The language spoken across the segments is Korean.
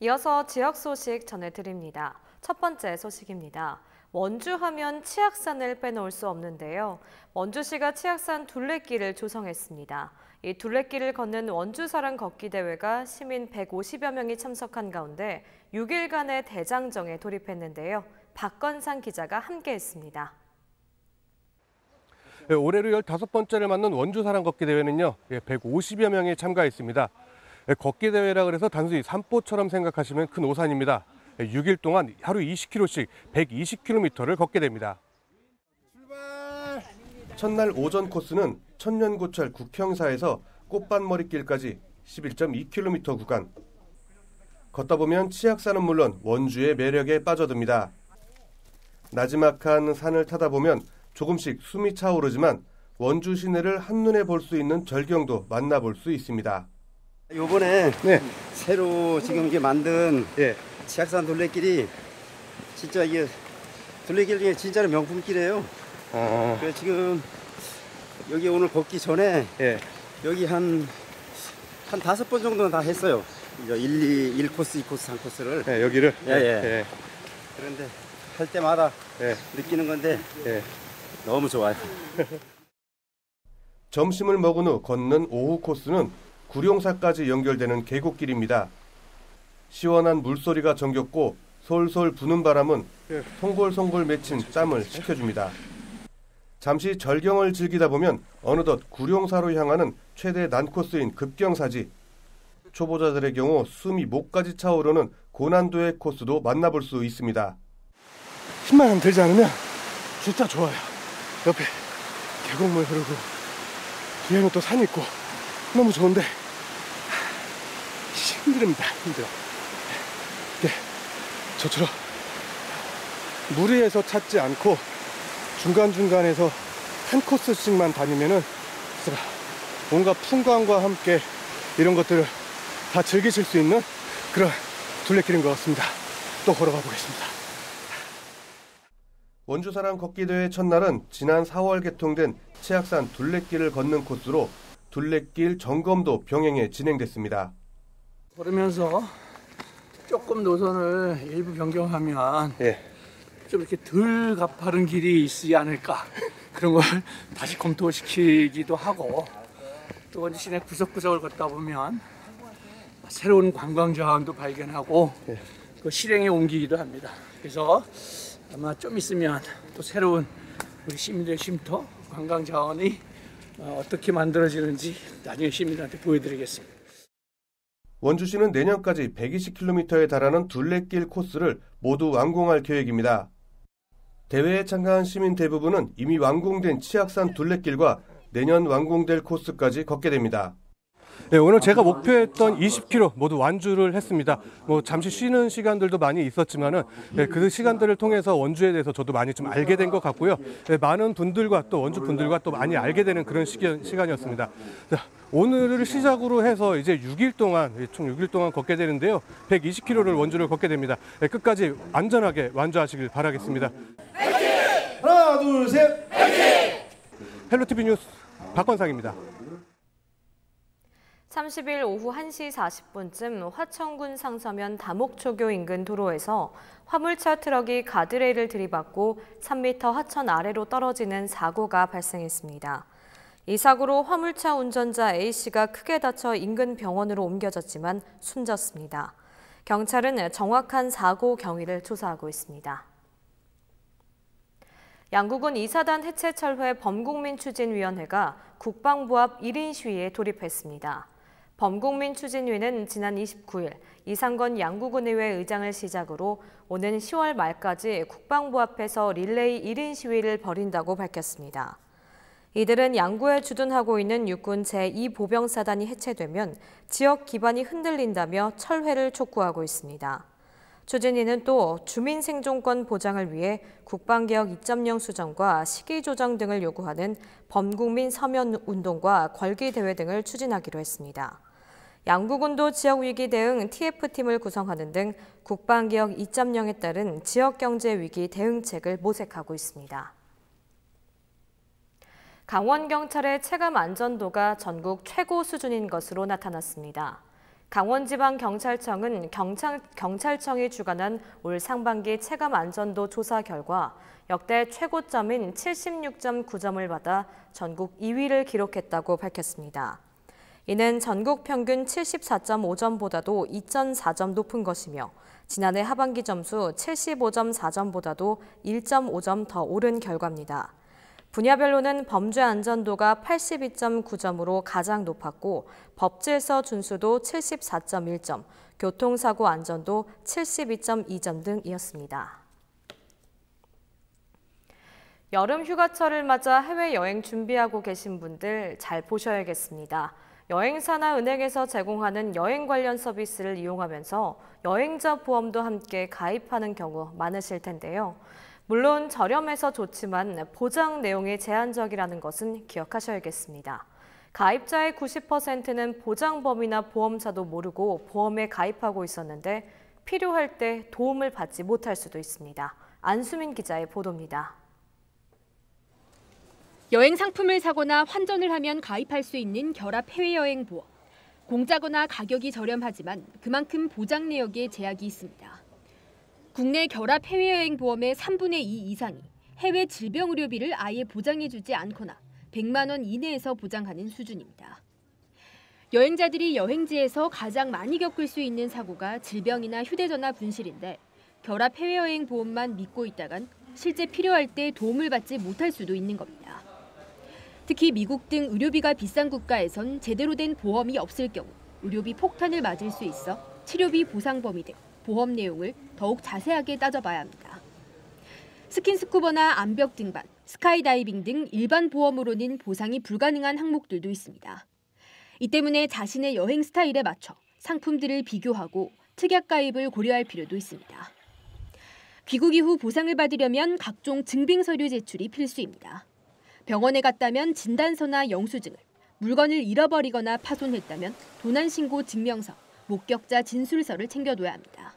이어서 지역 소식 전해드립니다. 첫 번째 소식입니다. 원주 하면 치악산을 빼놓을 수 없는데요. 원주시가 치악산 둘레길을 조성했습니다. 이 둘레길을 걷는 원주사랑 걷기 대회가 시민 150여 명이 참석한 가운데 6일간의 대장정에 돌입했는데요. 박건상 기자가 함께했습니다. 올해로 15번째를 맞는 원주사랑 걷기 대회는요, 150여 명이 참가했습니다. 걷기 대회라 그래서 단순히 산보처럼 생각하시면 큰 오산입니다. 6일 동안 하루 20km씩 120km를 걷게 됩니다. 출발! 첫날 오전 코스는 천년고찰 국형사에서 꽃밭머리길까지 11.2km 구간. 걷다 보면 치악산은 물론 원주의 매력에 빠져듭니다. 나지막한 산을 타다 보면 조금씩 숨이 차오르지만 원주 시내를 한눈에 볼 수 있는 절경도 만나볼 수 있습니다. 요번에 새로 지금 이게 만든 치악산 둘레길이 진짜 이게 둘레길 중에 진짜로 명품길이에요. 그래서 지금 여기 오늘 걷기 전에 여기 한 5번 정도는 다 했어요. 1코스, 2코스, 3코스를. 여기를? 그런데 할 때마다 느끼는 건데 너무 좋아요. 점심을 먹은 후 걷는 오후 코스는 구룡사까지 연결되는 계곡길입니다. 시원한 물소리가 정겹고 솔솔 부는 바람은 송골송골 맺힌 땀을 식혀줍니다. 잠시 절경을 즐기다 보면 어느덧 구룡사로 향하는 최대 난코스인 급경사지. 초보자들의 경우 숨이 목까지 차오르는 고난도의 코스도 만나볼 수 있습니다. 힘만 안 들지 않으면 진짜 좋아요. 옆에 계곡물 흐르고 뒤에는 또 산이 있고 너무 좋은데 힘듭니다. 힘들어. 저처럼 무리해서 찾지 않고 중간중간에서 한 코스씩만 다니면은 뭔가 풍광과 함께 이런 것들을 다 즐기실 수 있는 그런 둘레길인 것 같습니다. 또 걸어가 보겠습니다. 원주사랑 걷기 대회 첫날은 지난 4월 개통된 치악산 둘레길을 걷는 코스로 둘레길 점검도 병행해 진행됐습니다. 걸으면서 조금 노선을 일부 변경하면 좀 이렇게 덜 가파른 길이 있지 않을까, 그런 걸 다시 검토시키기도 하고, 또 원주 시내 구석구석을 걷다 보면 새로운 관광 자원도 발견하고 그 실행에 옮기기도 합니다. 그래서 아마 좀 있으면 또 새로운 우리 시민들의 쉼터, 관광 자원이 어떻게 만들어지는지 나중에 시민들한테 보여드리겠습니다. 원주시는 내년까지 120km에 달하는 둘레길 코스를 모두 완공할 계획입니다. 대회에 참가한 시민 대부분은 이미 완공된 치악산 둘레길과 내년 완공될 코스까지 걷게 됩니다. 오늘 제가 목표했던 20km 모두 완주를 했습니다. 잠시 쉬는 시간들도 많이 있었지만은 그 시간들을 통해서 원주에 대해서 저도 많이 좀 알게 된 것 같고요. 많은 분들과 또 원주 분들과 또 많이 알게 되는 그런 시간이었습니다. 오늘을 시작으로 해서 이제 6일 동안, 총 6일 동안 걷게 되는데요. 120km를 원주를 걷게 됩니다. 끝까지 안전하게 완주하시길 바라겠습니다. 화이팅! 하나, 둘, 셋! 화이팅! 헬로티비 뉴스 박건상입니다. 30일 오후 1시 40분쯤 화천군 상서면 다목초교 인근 도로에서 화물차 트럭이 가드레일을 들이받고 3m 하천 아래로 떨어지는 사고가 발생했습니다. 이 사고로 화물차 운전자 A씨가 크게 다쳐 인근 병원으로 옮겨졌지만 숨졌습니다. 경찰은 정확한 사고 경위를 조사하고 있습니다. 양구군 이사단 해체철회 범국민추진위원회가 국방부 앞 1인 시위에 돌입했습니다. 범국민추진위는 지난 29일 이상건 양구군의회 의장을 시작으로 오는 10월 말까지 국방부 앞에서 릴레이 1인 시위를 벌인다고 밝혔습니다. 이들은 양구에 주둔하고 있는 육군 제2보병사단이 해체되면 지역 기반이 흔들린다며 철회를 촉구하고 있습니다. 추진위는 또 주민 생존권 보장을 위해 국방개혁 2.0 수정과 시기 조정 등을 요구하는 범국민 서면 운동과 걸기 대회 등을 추진하기로 했습니다. 양구군도 지역위기 대응 TF팀을 구성하는 등 국방개혁 2.0에 따른 지역경제위기 대응책을 모색하고 있습니다. 강원경찰의 체감 안전도가 전국 최고 수준인 것으로 나타났습니다. 강원지방경찰청은 경찰청이 주관한 올 상반기 체감 안전도 조사 결과 역대 최고점인 76.9점을 받아 전국 2위를 기록했다고 밝혔습니다. 이는 전국 평균 74.5점보다도 2.4점 높은 것이며 지난해 하반기 점수 75.4점보다도 1.5점 더 오른 결과입니다. 분야별로는 범죄 안전도가 82.9점으로 가장 높았고 법질서 준수도 74.1점, 교통사고 안전도 72.2점 등이었습니다. 여름 휴가철을 맞아 해외여행 준비하고 계신 분들 잘 보셔야겠습니다. 여행사나 은행에서 제공하는 여행 관련 서비스를 이용하면서 여행자 보험도 함께 가입하는 경우 많으실 텐데요. 물론 저렴해서 좋지만 보장 내용이 제한적이라는 것은 기억하셔야겠습니다. 가입자의 90%는 보장범위나 보험사도 모르고 보험에 가입하고 있었는데 필요할 때 도움을 받지 못할 수도 있습니다. 안수민 기자의 보도입니다. 여행 상품을 사거나 환전을 하면 가입할 수 있는 결합 해외여행 보험. 공짜거나 가격이 저렴하지만 그만큼 보장 내역에 제약이 있습니다. 국내 결합 해외여행 보험의 3분의 2 이상이 해외 질병 의료비를 아예 보장해주지 않거나 100만 원 이내에서 보장하는 수준입니다. 여행자들이 여행지에서 가장 많이 겪을 수 있는 사고가 질병이나 휴대전화 분실인데 결합 해외여행 보험만 믿고 있다간 실제 필요할 때 도움을 받지 못할 수도 있는 겁니다. 특히 미국 등 의료비가 비싼 국가에선 제대로 된 보험이 없을 경우 의료비 폭탄을 맞을 수 있어 치료비 보상 범위 등 보험 내용을 더욱 자세하게 따져봐야 합니다. 스킨스쿠버나 암벽 등반, 스카이다이빙 등 일반 보험으로는 보상이 불가능한 항목들도 있습니다. 이 때문에 자신의 여행 스타일에 맞춰 상품들을 비교하고 특약 가입을 고려할 필요도 있습니다. 귀국 이후 보상을 받으려면 각종 증빙 서류 제출이 필수입니다. 병원에 갔다면 진단서나 영수증을, 물건을 잃어버리거나 파손했다면 도난신고 증명서, 목격자 진술서를 챙겨둬야 합니다.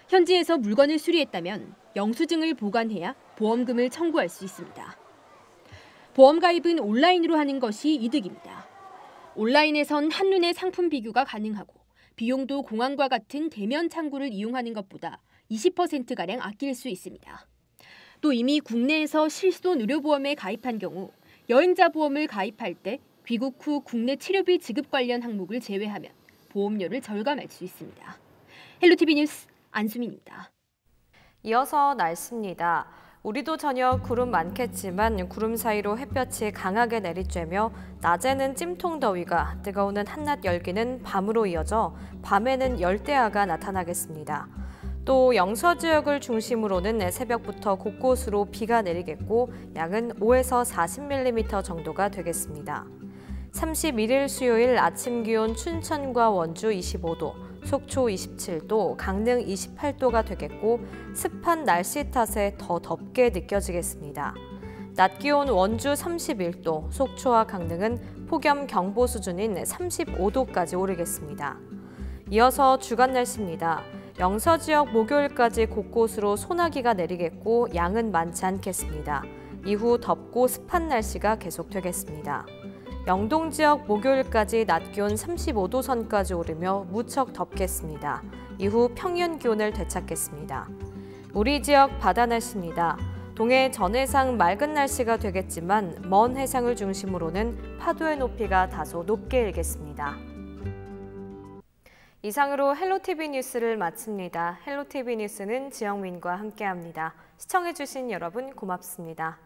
현지에서 물건을 수리했다면 영수증을 보관해야 보험금을 청구할 수 있습니다. 보험 가입은 온라인으로 하는 것이 이득입니다. 온라인에선 한눈에 상품 비교가 가능하고 비용도 공항과 같은 대면 창구를 이용하는 것보다 20%가량 아낄 수 있습니다. 또 이미 국내에서 실손 의료보험에 가입한 경우 여행자 보험을 가입할 때 귀국 후 국내 치료비 지급 관련 항목을 제외하면 보험료를 절감할 수 있습니다. 헬로티비 뉴스 안수민입니다. 이어서 날씨입니다. 우리도 저녁 구름 많겠지만 구름 사이로 햇볕이 강하게 내리쬐며 낮에는 찜통 더위가 뜨거우는 한낮 열기는 밤으로 이어져 밤에는 열대야가 나타나겠습니다. 또 영서 지역을 중심으로는 새벽부터 곳곳으로 비가 내리겠고 양은 5에서 40mm 정도가 되겠습니다. 31일 수요일 아침 기온 춘천과 원주 25도, 속초 27도, 강릉 28도가 되겠고 습한 날씨 탓에 더 덥게 느껴지겠습니다. 낮 기온 원주 31도, 속초와 강릉은 폭염 경보 수준인 35도까지 오르겠습니다. 이어서 주간 날씨입니다. 영서 지역 목요일까지 곳곳으로 소나기가 내리겠고 양은 많지 않겠습니다. 이후 덥고 습한 날씨가 계속되겠습니다. 영동 지역 목요일까지 낮 기온 35도 선까지 오르며 무척 덥겠습니다. 이후 평년 기온을 되찾겠습니다. 우리 지역 바다 날씨입니다. 동해 전해상 맑은 날씨가 되겠지만 먼 해상을 중심으로는 파도의 높이가 다소 높게 일겠습니다. 이상으로 헬로티비 뉴스를 마칩니다. 헬로티비 뉴스는 지영민과 함께합니다. 시청해주신 여러분 고맙습니다.